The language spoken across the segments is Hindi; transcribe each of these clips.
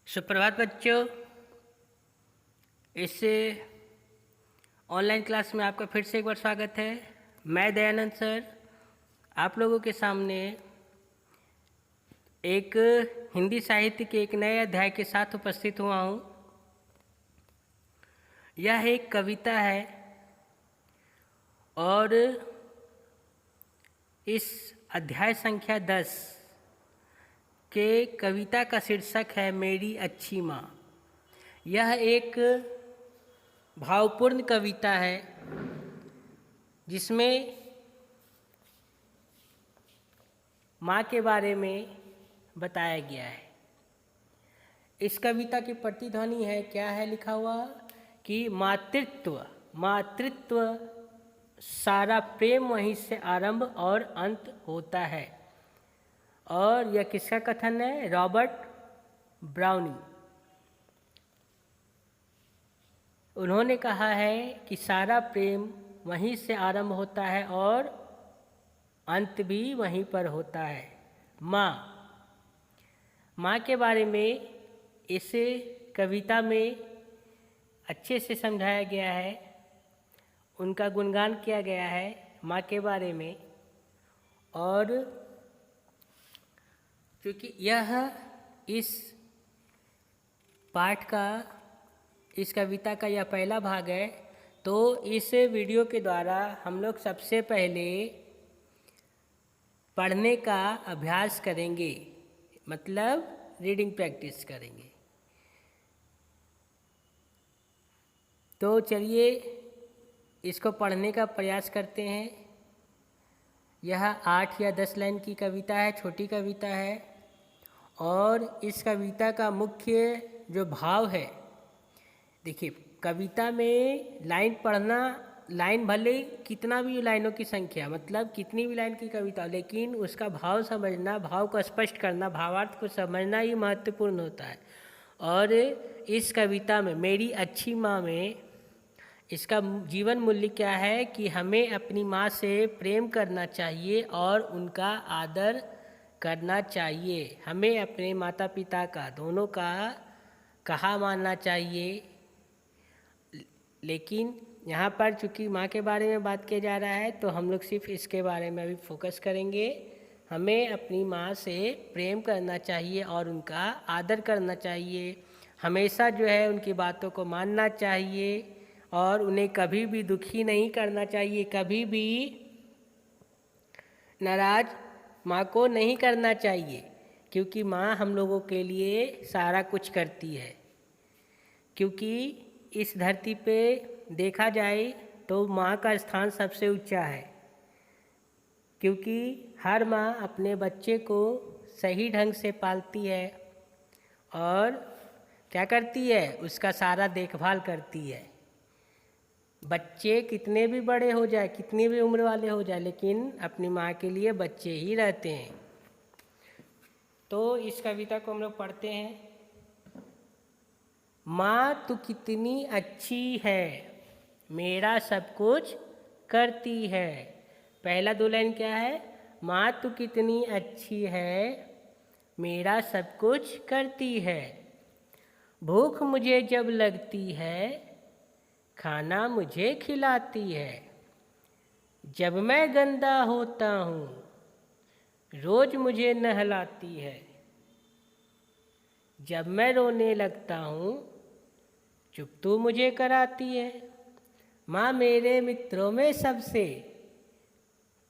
सुप्रभात बच्चों। इस ऑनलाइन क्लास में आपका फिर से एक बार स्वागत है। मैं दयानंद सर आप लोगों के सामने एक हिंदी साहित्य के एक नए अध्याय के साथ उपस्थित हुआ हूँ। यह एक कविता है और इस अध्याय संख्या 10 के कविता का शीर्षक है मेरी अच्छी माँ। यह एक भावपूर्ण कविता है जिसमें माँ के बारे में बताया गया है। इस कविता की प्रतिध्वनि है, क्या है लिखा हुआ कि मातृत्व सारा प्रेम वहीं से आरंभ और अंत होता है। और यह किसका कथन है? Robert browning. उन्होंने कहा है कि सारा प्रेम वहीं से आरंभ होता है और अंत भी वहीं पर होता है। माँ के बारे में इस कविता में अच्छे से समझाया गया है, उनका गुणगान किया गया है माँ के बारे में। और क्योंकि यह इस पाठ का, इस कविता का यह पहला भाग है, तो इस वीडियो के द्वारा हम लोग सबसे पहले पढ़ने का अभ्यास करेंगे, मतलब रीडिंग प्रैक्टिस करेंगे। तो चलिए इसको पढ़ने का प्रयास करते हैं। यह 8 या 10 लाइन की कविता है, छोटी कविता है। और इस कविता का मुख्य जो भाव है, देखिए कविता में लाइन पढ़ना, लाइन भले कितना भी लाइनों की संख्या, मतलब कितनी भी लाइन की कविता, लेकिन उसका भाव समझना, भाव को स्पष्ट करना, भावार्थ को समझना ही महत्वपूर्ण होता है। और इस कविता में मेरी अच्छी माँ में इसका जीवन मूल्य क्या है कि हमें अपनी माँ से प्रेम करना चाहिए और उनका आदर करना चाहिए। हमें अपने माता पिता का, दोनों का कहा मानना चाहिए। लेकिन यहाँ पर चूँकि माँ के बारे में बात किया जा रहा है तो हम लोग सिर्फ इसके बारे में अभी फोकस करेंगे। हमें अपनी माँ से प्रेम करना चाहिए और उनका आदर करना चाहिए। हमेशा जो है उनकी बातों को मानना चाहिए और उन्हें कभी भी दुखी नहीं करना चाहिए, कभी भी नाराज माँ को नहीं करना चाहिए, क्योंकि माँ हम लोगों के लिए सारा कुछ करती है। क्योंकि इस धरती पे देखा जाए तो माँ का स्थान सबसे ऊंचा है, क्योंकि हर माँ अपने बच्चे को सही ढंग से पालती है और क्या करती है, उसका सारा देखभाल करती है। बच्चे कितने भी बड़े हो जाए, कितनी भी उम्र वाले हो जाए, लेकिन अपनी माँ के लिए बच्चे ही रहते हैं। तो इस कविता को हम लोग पढ़ते हैं। माँ तू कितनी अच्छी है, मेरा सब कुछ करती है। पहला 2 लाइन क्या है? माँ तू कितनी अच्छी है, मेरा सब कुछ करती है। भूख मुझे जब लगती है, खाना मुझे खिलाती है। जब मैं गंदा होता हूँ, रोज मुझे नहलाती है। जब मैं रोने लगता हूँ, चुप तू मुझे कराती है। माँ मेरे मित्रों में सबसे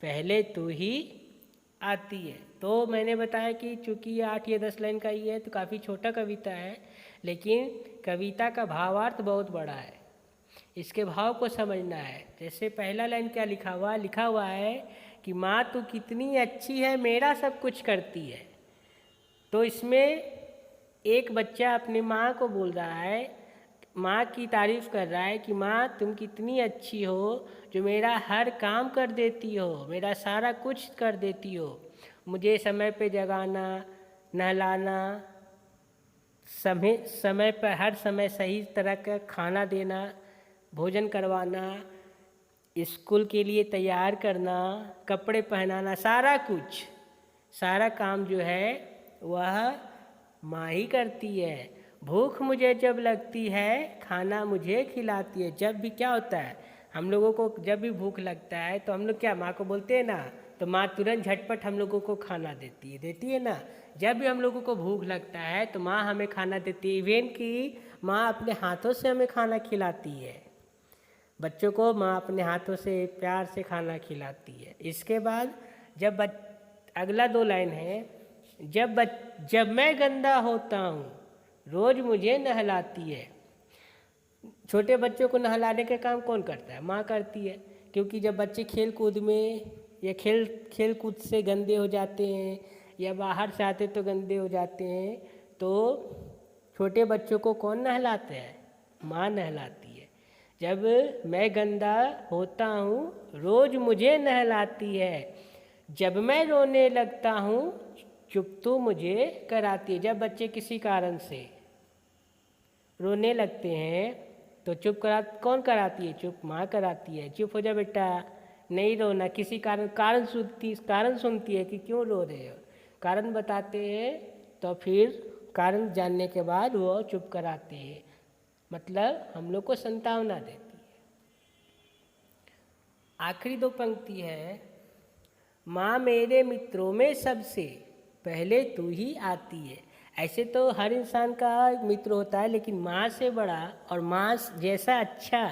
पहले तू ही आती है। तो मैंने बताया कि चूँकि ये 8 या 10 लाइन का ही है तो काफ़ी छोटा कविता है, लेकिन कविता का भावार्थ बहुत बड़ा है। इसके भाव को समझना है। जैसे पहला लाइन क्या लिखा हुआ है? लिखा हुआ है कि माँ तू कितनी अच्छी है, मेरा सब कुछ करती है। तो इसमें एक बच्चा अपनी माँ को बोल रहा है, माँ की तारीफ़ कर रहा है कि माँ तुम कितनी अच्छी हो, जो मेरा हर काम कर देती हो, मेरा सारा कुछ कर देती हो। मुझे समय पे जगाना, नहलाना, समय पर हर समय सही तरह का खाना देना, भोजन करवाना, स्कूल के लिए तैयार करना, कपड़े पहनाना, सारा कुछ, सारा काम जो है वह माँ ही करती है। भूख मुझे जब लगती है खाना मुझे खिलाती है। जब भी क्या होता है, हम लोगों को जब भी भूख लगता है तो हम लोग क्या माँ को बोलते हैं ना, तो माँ तुरंत झटपट हम लोगों को खाना देती है ना। जब भी हम लोगों को भूख लगता है तो माँ हमें खाना देती है। इवन कि माँ अपने हाथों से हमें खाना खिलाती है। बच्चों को माँ अपने हाथों से प्यार से खाना खिलाती है। इसके बाद अगला 2 लाइन है, जब मैं गंदा होता हूँ रोज़ मुझे नहलाती है। छोटे बच्चों को नहलाने का काम कौन करता है? माँ करती है। क्योंकि जब बच्चे खेल कूद में या खेल कूद से गंदे हो जाते हैं या बाहर से आते तो गंदे हो जाते हैं, तो छोटे बच्चों को कौन नहलाते हैं? माँ नहलाती है। जब मैं गंदा होता हूँ रोज़ मुझे नहलाती है। जब मैं रोने लगता हूँ चुप तो मुझे कराती है। जब बच्चे किसी कारण से रोने लगते हैं तो कौन कराती है? चुप माँ कराती है। चुप हो जा बेटा, नहीं रोना। किसी कारण सुनती है कि क्यों रो रहे हो, कारण बताते हैं, तो फिर कारण जानने के बाद वो चुप कराते हैं। मतलब हम लोग को संतावना देती है। आखिरी 2 पंक्ति है, माँ मेरे मित्रों में सबसे पहले तू ही आती है। ऐसे तो हर इंसान का मित्र होता है, लेकिन माँ से बड़ा और माँ जैसा अच्छा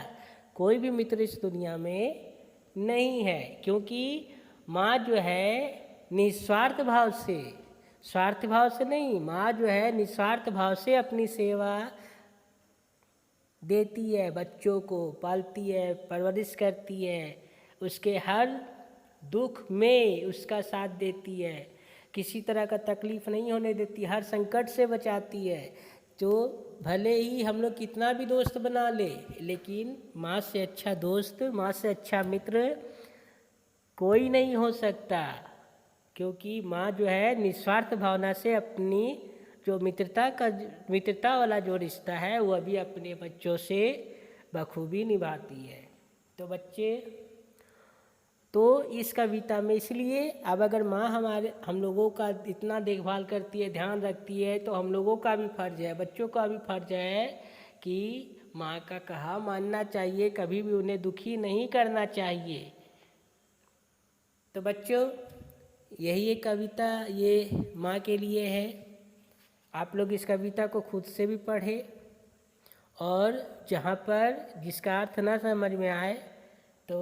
कोई भी मित्र इस दुनिया में नहीं है। क्योंकि माँ जो है निस्वार्थ भाव से, स्वार्थ भाव से नहीं, माँ जो है निस्वार्थ भाव से अपनी सेवा देती है, बच्चों को पालती है, परवरिश करती है, उसके हर दुख में उसका साथ देती है, किसी तरह का तकलीफ़ नहीं होने देती, हर संकट से बचाती है। तो भले ही हम लोग कितना भी दोस्त बना ले, लेकिन माँ से अच्छा दोस्त, माँ से अच्छा मित्र कोई नहीं हो सकता। क्योंकि माँ जो है निस्वार्थ भावना से अपनी जो मित्रता वाला जो रिश्ता है वो अभी अपने बच्चों से बखूबी निभाती है। तो बच्चे, तो इस कविता में इसलिए अब अगर माँ हम लोगों का इतना देखभाल करती है, ध्यान रखती है, तो हम लोगों का भी फर्ज है, बच्चों का भी फर्ज है कि माँ का कहा मानना चाहिए, कभी भी उन्हें दुखी नहीं करना चाहिए। तो बच्चों, यही एक कविता ये माँ के लिए है। आप लोग इस कविता को खुद से भी पढ़ें और जहाँ पर जिसका अर्थ ना समझ में आए तो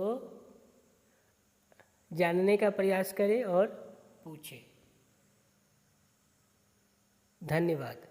जानने का प्रयास करें और पूछें। धन्यवाद।